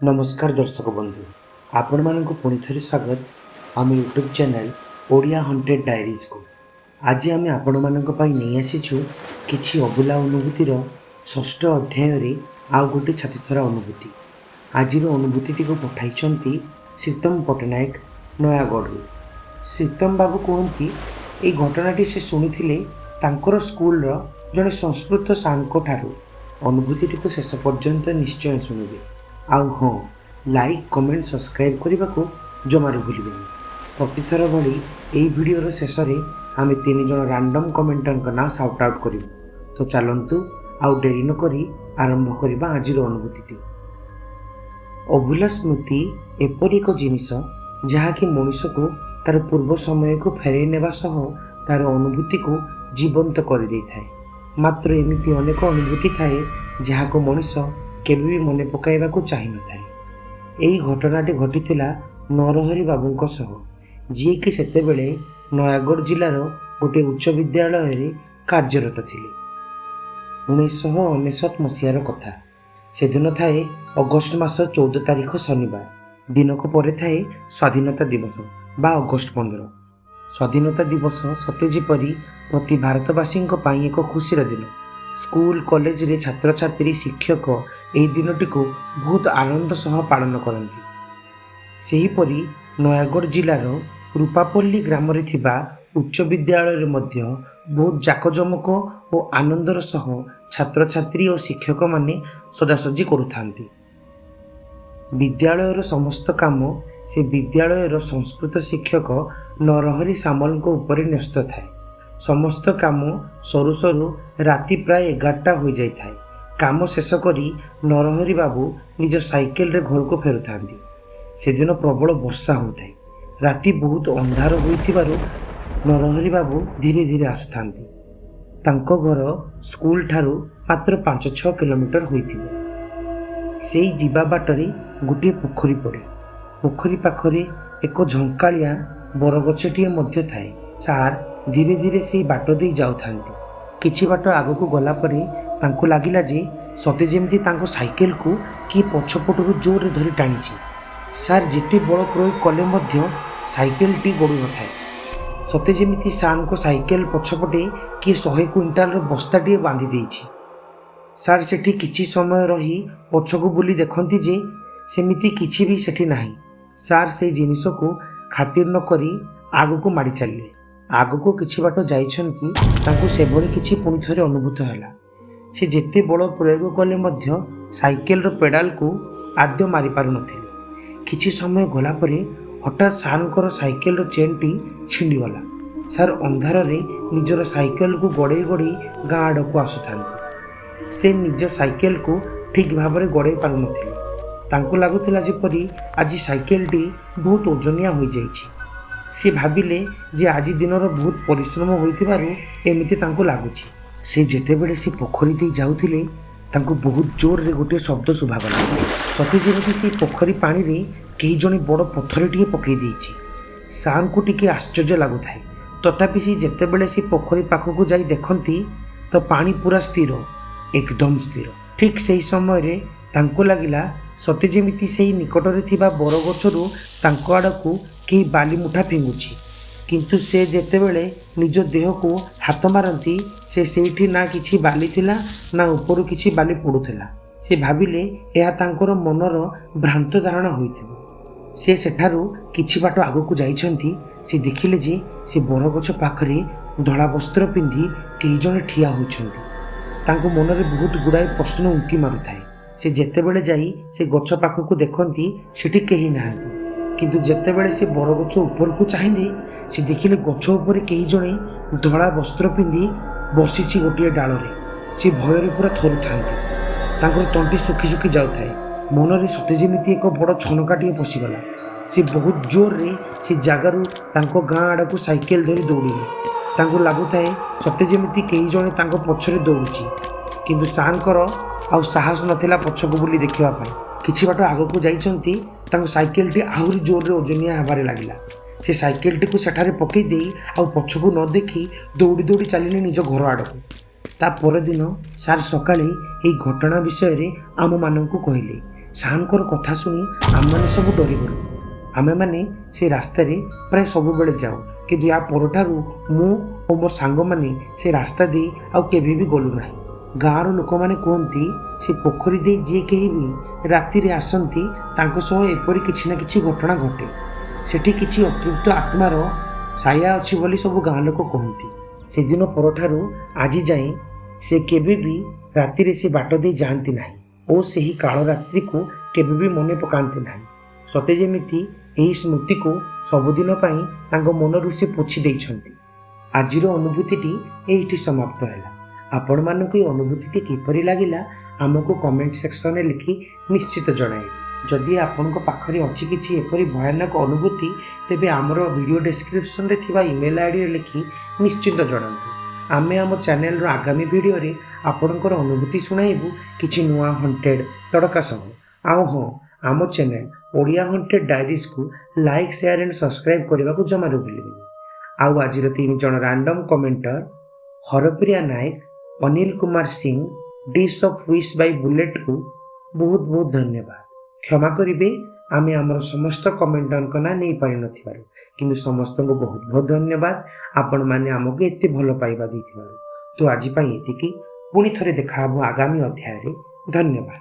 नमस्कार दर्शक बंधु आपण मानक पुणी थे स्वागत आम YouTube channel Odia haunted diaries को। आज आम आपण मानक पई नहीं आसीछु किछि अबुला अनुभूतिर षष्ठ अध्याय आउ गोटे छातीथरा अनुभूति। आज अनुभूति को पठाई श्रीतम पट्टनायक नयागढ़। श्रीतम बाबू कहती ये घटनाटी से शुणी स्कूल जड़े संस्कृत सांको ठारू अनुभूति को शेष पर्यंत निश्चय शुणिबे। आउ हाँ, लाइक कमेंट सब्सक्राइब करने को जमार भूलें। प्रतिथर भली यही वीडियोर शेष में आम 3 जन रैंडम कमेंटर ना साउट आउट करूँ। तो चलतु आउ डेरी न करी आरंभ करवा आज अनुभूति। अभूला स्मृति एपरि एक जिनिस जहाँकि मनुष्य को तार पूर्व समय को फेरई नेबा सह तार अनुभूति को जीवंत कर दे थाए। मात्र एमती अनेक अनुभूति थाए जहाँ को मनुष्य केबे भी मन पकाइबा को चाहि न थाए। एही घटनाटी घटीथिला नरहरि बाबूंक सह, जी कि सेतेबेले नयागढ़ जिलार गोटे उच्च विद्यालय रे कार्यरत थिले। 1999 मसीहार कथा। सेदिन थाए अगस्ट मास 14 तारिख शनिवार। दिनक परे थाए स्वाधीनता दिवस बा अगस्ट 15। स्वाधीनता दिवस सते जेपरि प्रति भारतवासी एक खुशीर दिन। स्कूल कॉलेज रे छात्र छात्री शिक्षक यही दिनटी को बहुत आनंद सह पालन करती। सेहीपरि नयागढ़ जिलार रूपापल्ली ग्राम रे थिबा उच्च विद्यालय रे मध्य बहुत जाकजमक और आनंदर सह छात्र छात्री और शिक्षक माने सजासजी करुथांती। विद्यालयर समस्त काम से विद्यालयर संस्कृत शिक्षक नरहरि सामल को ऊपर न्यस्त थाए। समस्त काम सरू सरू राति प्राय 11टा हो जाए। काम शेष करी नरहरि बाबू निज साइकेल रे घर को फेरुथांती। से दिन प्रबल वर्षा होता है। राति बहुत अंधार होइथिबारु नरहरि बाबू धीरे धीरे आसुथांती। तांको घर स्कूल ठारू मात्र 5-6 किलोमीटर होइथिबो। सेई जीवा बाटरे गोटे पोखरी पड़े। पोखरी पाखरे एक झंकालिया बरगछटिए मध्य थाए। सार धीरे धीरे से बाट दे जाउथांती। किछि बाट आगको गला परे तांको लागिला जे सते जेमती तांको साइकेल को कि पछपटरू जोर रे धरी टाणीछि। सार जेते बड़ प्रयोग कले मध्य साइकेल टी गड़ु न थाए। सते जेमिति सार को साइकेल पछपटे कि 100 क्विंटाल बस्ताटी बांधी देइछि। सार सेठी किछि समय रही पछको बुली देखंती जे सेमिति किछि भी सेठी नाही। सार से जिनिस को खातिर न करी आगको माड़ी चलिए। आगको किछि बाट जाइछंती तांको सेभଳି किछि पुनि थरे अनुभूत होला। से जेते बड़ प्रयोग कले मध्य साइकेल रो पेडाल को आद्य मारी पारु नथिले। किछि समय गला परे हठात सारंकर साइकेल रो चेन टी छिंडी गला। सार अंधार रे निजर साइकेल को गड़े गड़े गाँ आड़ को आसुथांती। से निज साइकेल को ठीक भाव में गड़े पारु नथिले। तांको लागुथिला जेपरि आज साइकेल टी बहुत ओजनिया हो जाइछि। से भाविले जे आज दिनर बहुत परिश्रम होइथिबारु एमिति तांको लागुछि। से जेतेबेले से पोखरी दे जाउथिले तांको बहुत जोर रे गोटे शब्द सुभागला। सते जेमिति से पोखरी पानी रे केही जणे बड़ पत्थरटिए पकई देइछि। सार को टिके आश्चर्य लागुथाए। तथापि से जेतेबेले से पोखरी पाखकु जाई देखंती तो पानी पूरा स्थिर, एकदम स्थिर। ठीक सेही समय रे तांको लागिला सते जेमिति सेही निकटरे थिबा बरगछरु तांको आड़कू केही बाली मुठा फिंगुछि। किंतु से जेतेबेले निज देह को हाथ मारती से सेठी ना किछि बाली थिला ना ऊपर किछि बाली पड़ुथिला। से भाविले एहा तांकर मनर भ्रांत धारणा होइथिबो। से सेठारु किछि बाट आगकू जाइछंती। से देखिले जे से बरगछ पाखरे धला वस्त्र पिंधि केही जणे ठिया होइछंती। तांको मनरे बहुत गुड़ाए प्रश्न उंकी मारुथाए। से जेतेबेले जाई से गछ पाखकू देखंती सेठी केही नाहांती। किंतु जेतेबेले से बरगछ ऊपर को चाहिए से देखिले गछ ऊपर केही जणे धला वस्त्र पिंधि बसिछि गोटे डाल रे। से भय पूरा थरुथांती। तांकर तंटी सुखी सुखी जाउथाए। मनरे सते जेमिति एक बड़ छनकाटिए पशिगला। से बहुत जोर रे से जगारू तांको गाँ आड़ को साइकेल धरी दौड़िले। तांको लागुथाए सते जेमिति केही जणे तांको पछरे दौड़ुछि। किंतु सारंकर आउ साहस नथिला पछको बुली देखिबा पई। किछि बाट आगको जाइछंती तांको साइकेल टी आहुरी जोर रे ओजनिया हेबारे लागिला। से साइकेल टी को सेठारे पकई देई आउ पछको न देखी दौड़ी दौड़ी चलिले निज घर आड़को। ता पर दिन सार सकाळे एही घटना विषय रे आम माननकु कहिले। ସାର୍ଙ୍କର କଥା ଶୁଣି ଆମେମାନେ ସବୁ ଡରିଗଲୁ। ଆମେମାନେ ସେ ରାସ୍ତାରେ ପ୍ରାୟ ସବୁବେଳେ ଯାଉ, କିନ୍ତୁ ୟା ପରଠାରୁ ମୁଁ ଓ ମୋ ସାଙ୍ଗମାନେ ସେ ରାସ୍ତା ଦେଇ ଆଉ କେବେ ବି ଗଲୁ ନାହିଁ। ଗାଁର ଲୋକମାନେ କୁହନ୍ତି ସେ ପୋଖରୀ ଦେଇ ଯିଏ କେହି ବି ରାତିରେ ଆସନ୍ତି ତାଙ୍କ ସହ ଏପରି କିଛି ନା କିଛି ଘଟଣା ଘଟେ। ସେଠି କିଛି ଅତୃପ୍ତ ଆତ୍ମାର ଛାୟା ଅଛି ବୋଲି ସବୁ ଗାଁ ଲୋକ କହନ୍ତି। ସେଦିନ ପରଠାରୁ ଆଜି ଯାଏଁ ସେ କେବେ ବି ରାତିରେ ସେ ବାଟ ଦେଇ ଯାଆନ୍ତି ନାହିଁ ଓ ସେହି କାଳରାତ୍ରିକୁ କେବେ ବି ମନେ ପକାନ୍ତି ନାହିଁ। ସତେ ଯେମିତି ଏହି ସ୍ମୃତିକୁ ସବୁଦିନ ପାଇଁ ତାଙ୍କ ମନରୁ ସେ ପୋଛି ଦେଇଛନ୍ତି। ଆଜିର ଅନୁଭୂତିଟି ଏଇଠି ସମାପ୍ତ ହେଲା। ଆପଣମାନଙ୍କୁ ଏହି ଅନୁଭୂତିଟି କିପରି ଲାଗିଲା ଆମକୁ କମେଣ୍ଟ ସେକ୍ସନରେ ଲେଖି ନିଶ୍ଚିତ ଜଣାଇବେ। ଯଦି ଆପଣଙ୍କ ପାଖରେ ଅଛି କିଛି ଏପରି ଭୟାନକ ଅନୁଭୂତି, ତେବେ ଆମର ଭିଡ଼ିଓ ଡେସ୍କ୍ରିପସନରେ ଥିବା ଇମେଲ୍ ଆଇଡ଼ିରେ ଲେଖି ନିଶ୍ଚିତ ଜଣାନ୍ତୁ। ଆମେ ଆମ ଚ୍ୟାନେଲର ଆଗାମୀ ଭିଡ଼ିଓରେ ଆପଣଙ୍କର ଅନୁଭୂତି ଶୁଣାଇବୁ କିଛି ନୂଆ ହଣ୍ଟେଡ଼ ତଡ଼କା ସହ। ଆଉ ହଁ, ଆମ ଚ୍ୟାନେଲ ଓଡ଼ିଆ ହଣ୍ଟେଡ଼ ଡାଇରିଜକୁ ଲାଇକ୍, ସେୟାର ଆଣ୍ଡ ସବସ୍କ୍ରାଇବ୍ କରିବାକୁ ଜମାରୁ ଭୁଲିବେନି। ଆଉ ଆଜିର 3 ଜଣ random commenter Haripriya Nayak, Anil Kumar Singh, dish of wish by ବୁଲେଟକୁ ବହୁତ ବହୁତ ଧନ୍ୟବାଦ। କ୍ଷମା କରିବେ ଆମେ ଆମର ସମସ୍ତ କମେଣ୍ଟରଙ୍କ ନାଁ ନେଇପାରିନଥିବାରୁ, କିନ୍ତୁ ସମସ୍ତଙ୍କୁ ବହୁତ ବହୁତ ଧନ୍ୟବାଦ ଆପଣମାନେ ଆମକୁ ଏତେ ଭଲ ପାଇବା ଦେଇଥିବାରୁ। ତ ଆଜି ପାଇଁ ଏତିକି। ପୁଣି ଥରେ ଦେଖା ହେବ ଆଗାମୀ ଅଧ୍ୟାୟରେ। ଧନ୍ୟବାଦ।